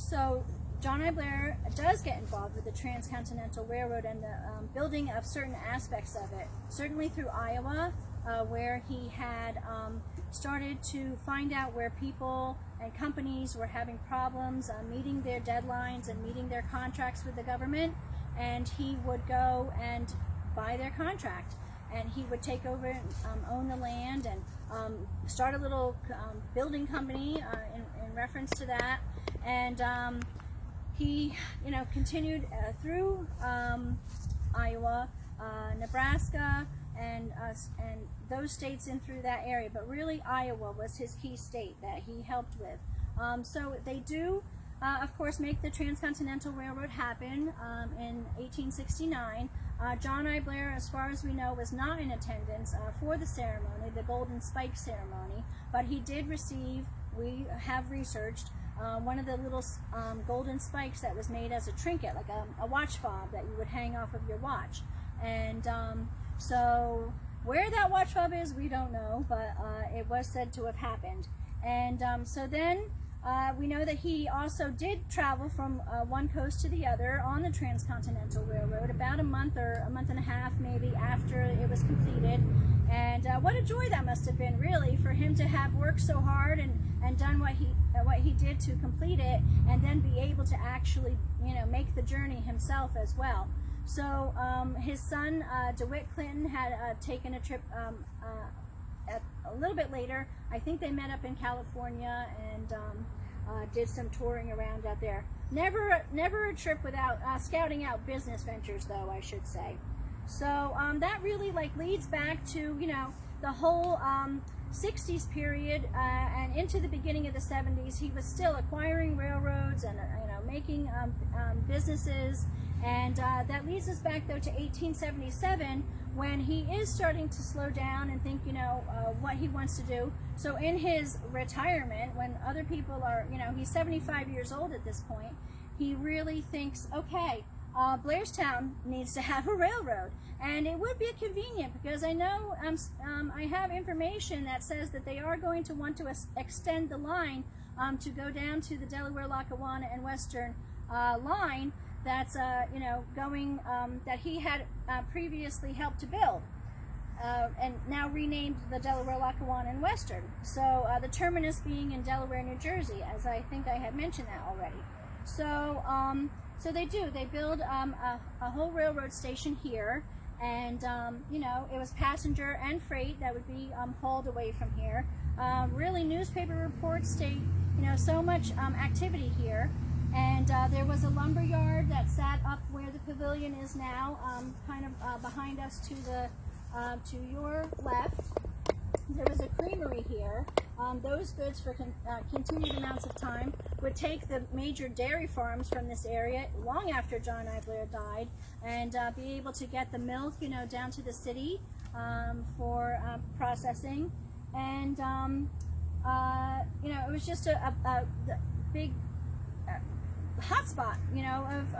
So John I. Blair does get involved with the Transcontinental Railroad and the building of certain aspects of it, certainly through Iowa, where he had started to find out where people and companies were having problems meeting their deadlines and meeting their contracts with the government, and he would go and buy their contract, and he would take over and own the land and start a little building company in reference to that. And he, continued through Iowa, Nebraska, and those states in through that area, but really Iowa was his key state that he helped with. So they do, of course, make the Transcontinental Railroad happen in 1869. John I. Blair, as far as we know, was not in attendance for the ceremony, the Golden Spike ceremony, but he did receive, we have researched, one of the little golden spikes that was made as a trinket, like a watch fob that you would hang off of your watch. And so where that watch fob is, we don't know, but it was said to have happened. And so then we know that he also did travel from one coast to the other on the Transcontinental Railroad about a month or a month and a half maybe after it was completed. And what a joy that must have been, really, for him to have worked so hard and done what he did to complete it, and then be able to actually, make the journey himself as well. So his son, DeWitt Clinton, had taken a trip a little bit later. I think they met up in California and did some touring around out there. Never a trip without scouting out business ventures, though, I should say. So that really leads back to, the whole 60s period and into the beginning of the 70s. He was still acquiring railroads and, making businesses. And that leads us back, though, to 1877, when he is starting to slow down and think, what he wants to do. So in his retirement, when other people are, he's 75 years old at this point, he really thinks, okay, Blairstown needs to have a railroad, and it would be convenient, because I know I have information that says that they are going to want to extend the line to go down to the Delaware, Lackawanna, and Western line that's going that he had previously helped to build, and now renamed the Delaware, Lackawanna, and Western. So the terminus being in Delaware, New Jersey, as I think I had mentioned that already. So so they build a whole railroad station here, and it was passenger and freight that would be hauled away from here. Really, newspaper reports state so much activity here. And there was a lumber yard that sat up where the pavilion is now, kind of behind us to your left. There was a creamery here. Those goods for continued amounts of time would take the major dairy farms from this area long after John I. Blair died, and be able to get the milk, down to the city for processing. And it was just a big hotspot,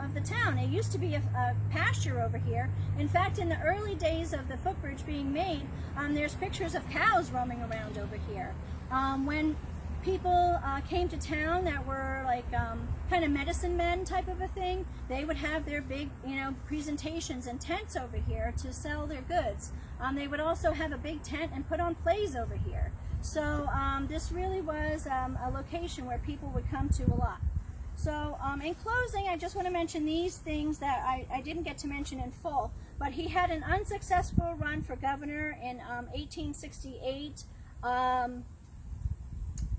of the town. It used to be a pasture over here. In fact, in the early days of the footbridge being made, there's pictures of cows roaming around over here. When people came to town that were kind of medicine men type of a thing, they would have their big, presentations and tents over here to sell their goods. They would also have a big tent and put on plays over here. So this really was a location where people would come to a lot. So in closing, I just want to mention these things that I didn't get to mention in full, but he had an unsuccessful run for governor in 1868.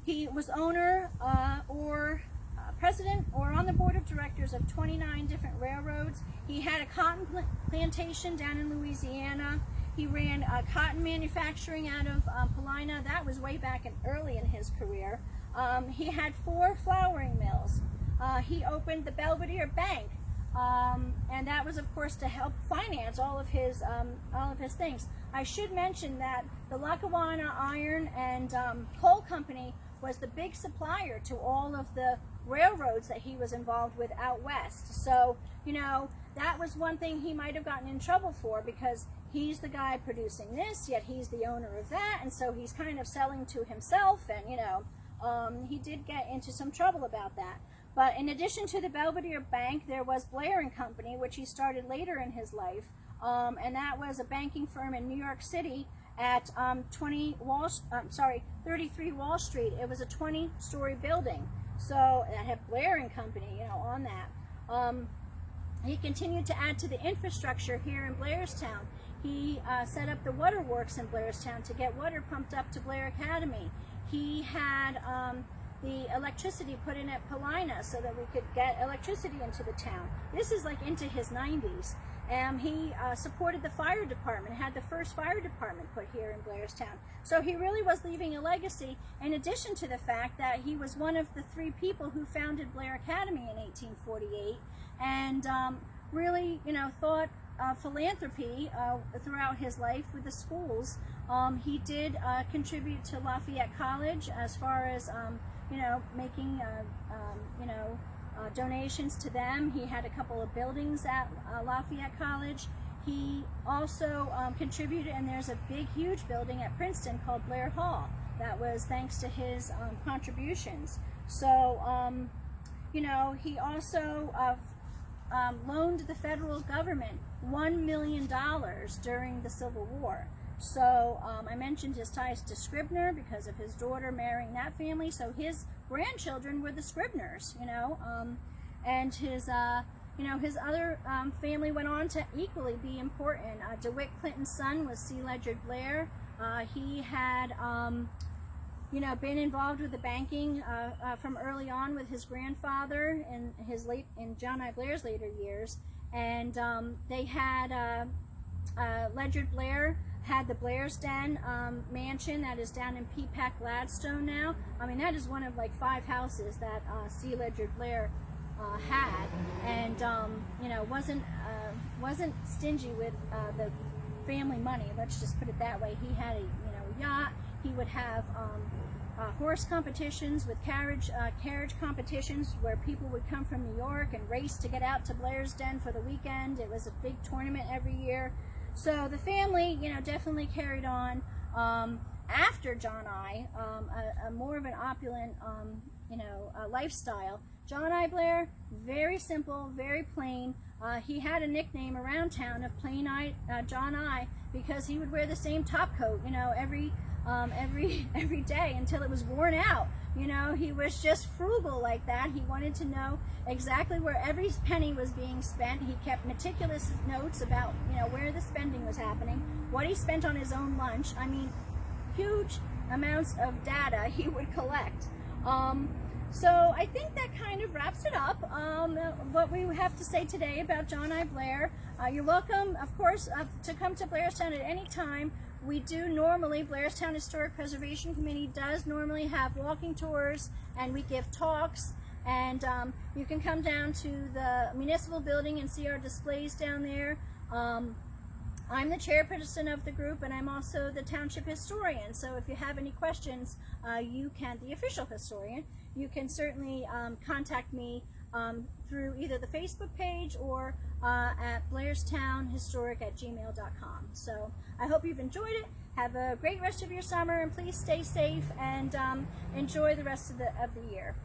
He was owner or president or on the board of directors of 29 different railroads. He had a cotton plantation down in Louisiana. He ran cotton manufacturing out of Paulina. That was way back early in his career. He had 4 flouring mills. He opened the Belvedere Bank, and that was, of course, to help finance all of his things. I should mention that the Lackawanna Iron and Coal Company was the big supplier to all of the railroads that he was involved with out west. So, that was one thing he might have gotten in trouble for, because he's the guy producing this, yet he's the owner of that, and so he's kind of selling to himself, and he did get into some trouble about that. But in addition to the Belvedere Bank, there was Blair and Company, which he started later in his life, and that was a banking firm in New York City at 33 Wall Street. It was a 20-story building, so that had Blair and Company, on that. He continued to add to the infrastructure here in Blairstown. He set up the waterworks in Blairstown to get water pumped up to Blair Academy. He had the electricity put in at Paulina so that we could get electricity into the town. This is like into his 90s. He supported the fire department, had the first fire department put here in Blairstown. So he really was leaving a legacy, in addition to the fact that he was one of the 3 people who founded Blair Academy in 1848, and really, thought philanthropy throughout his life with the schools. He did contribute to Lafayette College as far as, making, donations to them. He had a couple of buildings at Lafayette College. He also contributed, and there's a big, huge building at Princeton called Blair Hall. That was thanks to his contributions. So, he also loaned the federal government $1 million during the Civil War. So I mentioned his ties to Scribner because of his daughter marrying that family. So his grandchildren were the Scribners, and his other family went on to equally be important. DeWitt Clinton's son was C. Ledyard Blair. He had, been involved with the banking from early on with his grandfather in John I. Blair's later years, and they had Ledyard Blair had the Blairstown mansion that is down in Peapack, Gladstone now. I mean, that is one of like 5 houses that C. Ledyard Blair had, and wasn't stingy with the family money. Let's just put it that way. He had a yacht. He would have horse competitions with carriage competitions where people would come from New York and race to get out to Blairstown for the weekend. It was a big tournament every year. So the family, definitely carried on after John I, a more of an opulent, lifestyle. John I. Blair, very simple, very plain. He had a nickname around town of Plain John I because he would wear the same top coat, every day until it was worn out. He was just frugal like that. He wanted to know exactly where every penny was being spent. He kept meticulous notes about, where the spending was happening, what he spent on his own lunch. I mean, huge amounts of data he would collect. So I think that kind of wraps it up, what we have to say today about John I. Blair. You're welcome, of course, to come to Blairstown at any time. We do normally, Blairstown Historic Preservation Committee does normally have walking tours, and we give talks, and you can come down to the municipal building and see our displays down there. I'm the chairperson of the group, and I'm also the township historian, so if you have any questions, the official historian, you can certainly contact me through either the Facebook page or at blairstownhistoric@gmail.com. So I hope you've enjoyed it. Have a great rest of your summer, and please stay safe and enjoy the rest of the year.